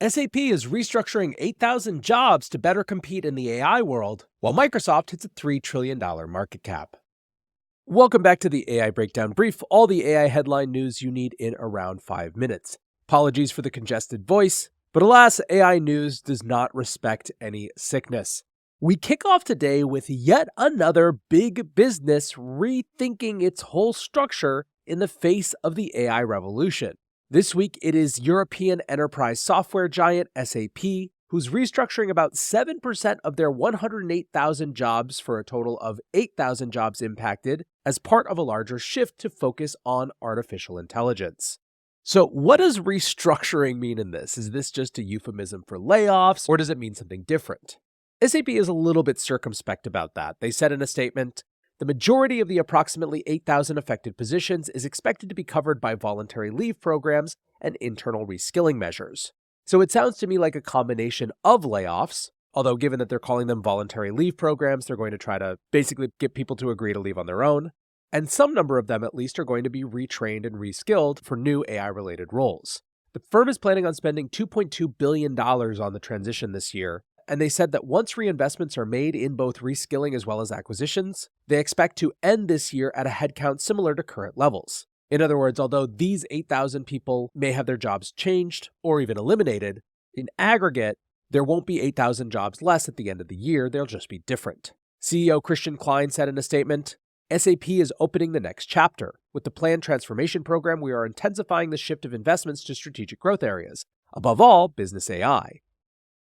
SAP is restructuring 8,000 jobs to better compete in the AI world, while Microsoft hits a $3 trillion market cap. Welcome back to the AI Breakdown Brief, all the AI headline news you need in around 5 minutes. Apologies for the congested voice, but alas, AI news does not respect any sickness. We kick off today with yet another big business rethinking its whole structure in the face of the AI revolution. This week, it is European enterprise software giant SAP, who's restructuring about 7% of their 108,000 jobs for a total of 8,000 jobs impacted as part of a larger shift to focus on artificial intelligence. So what does restructuring mean in this? Is this just a euphemism for layoffs, or does it mean something different? SAP is a little bit circumspect about that. They said in a statement, the majority of the approximately 8,000 affected positions is expected to be covered by voluntary leave programs and internal reskilling measures. So it sounds to me like a combination of layoffs, although given that they're calling them voluntary leave programs, they're going to try to basically get people to agree to leave on their own. And some number of them at least are going to be retrained and reskilled for new AI-related roles. The firm is planning on spending $2.2 billion on the transition this year, and they said that once reinvestments are made in both reskilling as well as acquisitions, they expect to end this year at a headcount similar to current levels. In other words, although these 8,000 people may have their jobs changed or even eliminated, in aggregate, there won't be 8,000 jobs less at the end of the year, they'll just be different. CEO Christian Klein said in a statement, SAP is opening the next chapter. With the planned transformation program, we are intensifying the shift of investments to strategic growth areas, above all, business AI.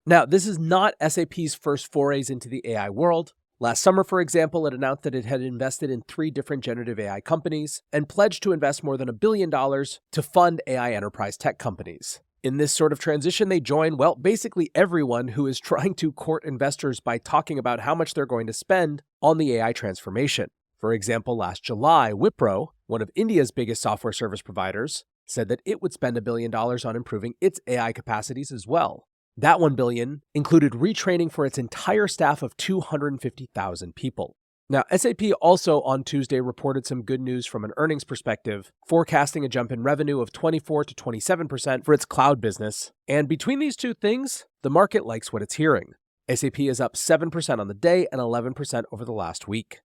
Now, this is not SAP's first forays into the AI world. Last summer, for example, it announced that it had invested in 3 different generative AI companies and pledged to invest more than $1 billion to fund AI enterprise tech companies. In this sort of transition, they join, well, basically everyone who is trying to court investors by talking about how much they're going to spend on the AI transformation. For example, last July, Wipro, one of India's biggest software service providers, said that it would spend $1 billion on improving its AI capacities as well. That $1 billion included retraining for its entire staff of 250,000 people. Now, SAP also on Tuesday reported some good news from an earnings perspective, forecasting a jump in revenue of 24 to 27% for its cloud business. And between these two things, the market likes what it's hearing. SAP is up 7% on the day and 11% over the last week.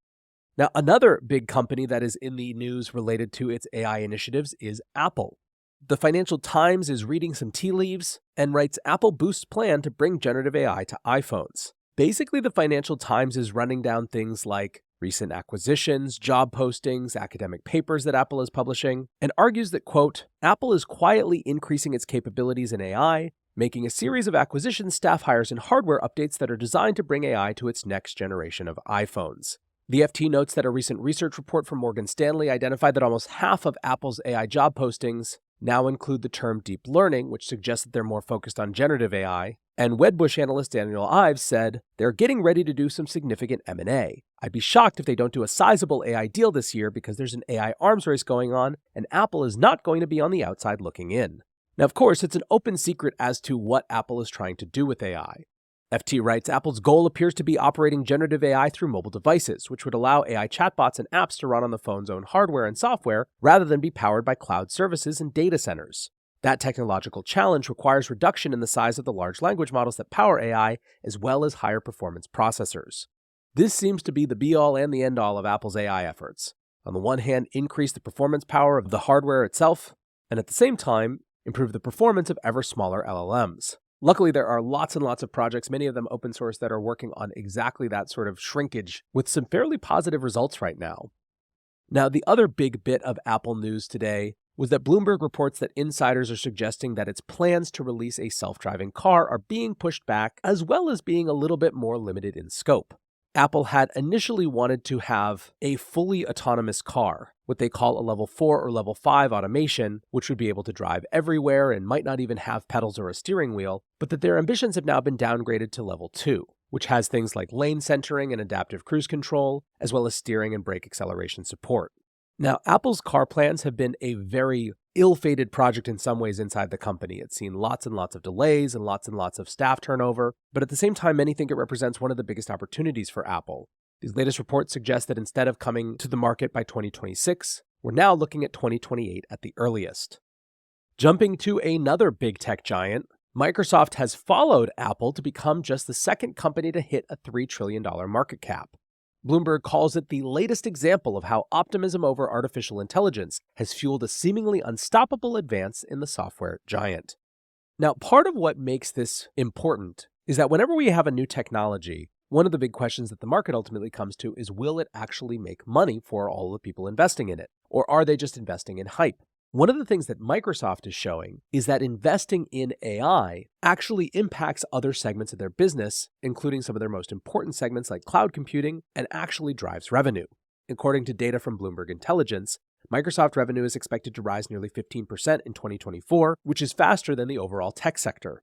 Now, another big company that is in the news related to its AI initiatives is Apple. The Financial Times is reading some tea leaves and writes Apple boosts plan to bring generative AI to iPhones. Basically, the Financial Times is running down things like recent acquisitions, job postings, academic papers that Apple is publishing, and argues that, quote, Apple is quietly increasing its capabilities in AI, making a series of acquisitions, staff hires, and hardware updates that are designed to bring AI to its next generation of iPhones. The FT notes that a recent research report from Morgan Stanley identified that almost half of Apple's AI job postings now include the term deep learning, which suggests that they're more focused on generative AI. And Wedbush analyst Daniel Ives said they're getting ready to do some significant M&A. I'd be shocked if they don't do a sizable AI deal this year because there's an AI arms race going on, and Apple is not going to be on the outside looking in. Now, of course, it's an open secret as to what Apple is trying to do with AI. FT writes, Apple's goal appears to be operating generative AI through mobile devices, which would allow AI chatbots and apps to run on the phone's own hardware and software rather than be powered by cloud services and data centers. That technological challenge requires reduction in the size of the large language models that power AI, as well as higher performance processors. This seems to be the be-all and the end-all of Apple's AI efforts. On the one hand, increase the performance power of the hardware itself, and at the same time, improve the performance of ever smaller LLMs. Luckily, there are lots and lots of projects, many of them open source, that are working on exactly that sort of shrinkage with some fairly positive results right now. Now, the other big bit of Apple news today was that Bloomberg reports that insiders are suggesting that its plans to release a self-driving car are being pushed back, as well as being a little bit more limited in scope. Apple had initially wanted to have a fully autonomous car, what they call a level 4 or level 5 automation, which would be able to drive everywhere and might not even have pedals or a steering wheel, but that their ambitions have now been downgraded to level 2, which has things like lane centering and adaptive cruise control, as well as steering and brake acceleration support. Now, Apple's car plans have been a very ill-fated project in some ways inside the company. It's seen lots and lots of delays and lots of staff turnover, but at the same time, many think it represents one of the biggest opportunities for Apple. These latest reports suggest that instead of coming to the market by 2026, we're now looking at 2028 at the earliest. Jumping to another big tech giant, Microsoft has followed Apple to become just the second company to hit a $3 trillion market cap. Bloomberg calls it the latest example of how optimism over artificial intelligence has fueled a seemingly unstoppable advance in the software giant. Now, part of what makes this important is that whenever we have a new technology, one of the big questions that the market ultimately comes to is, will it actually make money for all the people investing in it? Or are they just investing in hype? One of the things that Microsoft is showing is that investing in AI actually impacts other segments of their business, including some of their most important segments like cloud computing, and actually drives revenue. According to data from Bloomberg Intelligence, Microsoft revenue is expected to rise nearly 15% in 2024, which is faster than the overall tech sector.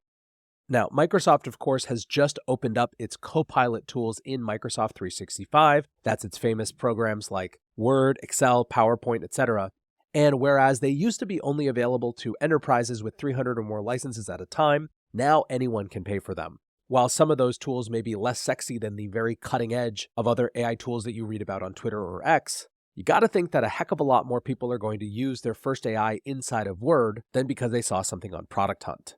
Now, Microsoft, of course, has just opened up its Copilot tools in Microsoft 365. That's its famous programs like Word, Excel, PowerPoint, etc. And whereas they used to be only available to enterprises with 300 or more licenses at a time, now anyone can pay for them. While some of those tools may be less sexy than the very cutting edge of other AI tools that you read about on Twitter or X, you got to think that a heck of a lot more people are going to use their first AI inside of Word than because they saw something on Product Hunt.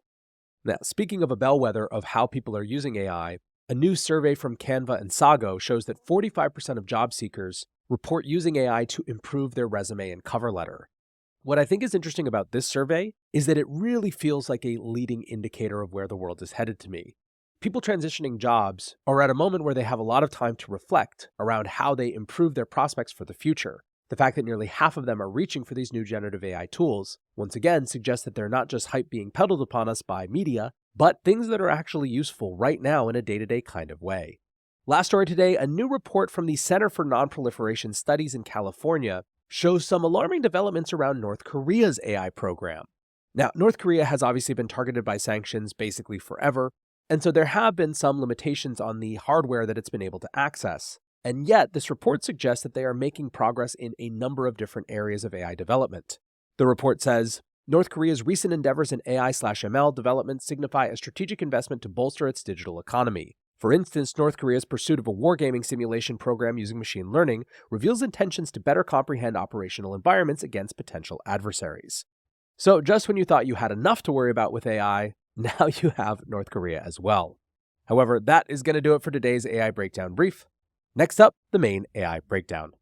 Now, speaking of a bellwether of how people are using AI, a new survey from Canva and Sago shows that 45% of job seekers report using AI to improve their resume and cover letter. What I think is interesting about this survey is that it really feels like a leading indicator of where the world is headed to me. People transitioning jobs are at a moment where they have a lot of time to reflect around how they improve their prospects for the future. The fact that nearly half of them are reaching for these new generative AI tools, once again, suggests that they're not just hype being peddled upon us by media, but things that are actually useful right now in a day-to-day kind of way. Last story today, a new report from the Center for Nonproliferation Studies in California shows some alarming developments around North Korea's AI program. Now, North Korea has obviously been targeted by sanctions basically forever, and so there have been some limitations on the hardware that it's been able to access. And yet, this report suggests that they are making progress in a number of different areas of AI development. The report says, North Korea's recent endeavors in AI/ML development signify a strategic investment to bolster its digital economy. For instance, North Korea's pursuit of a wargaming simulation program using machine learning reveals intentions to better comprehend operational environments against potential adversaries. So just when you thought you had enough to worry about with AI, now you have North Korea as well. However, that is going to do it for today's AI Breakdown Brief. Next up, the main AI Breakdown.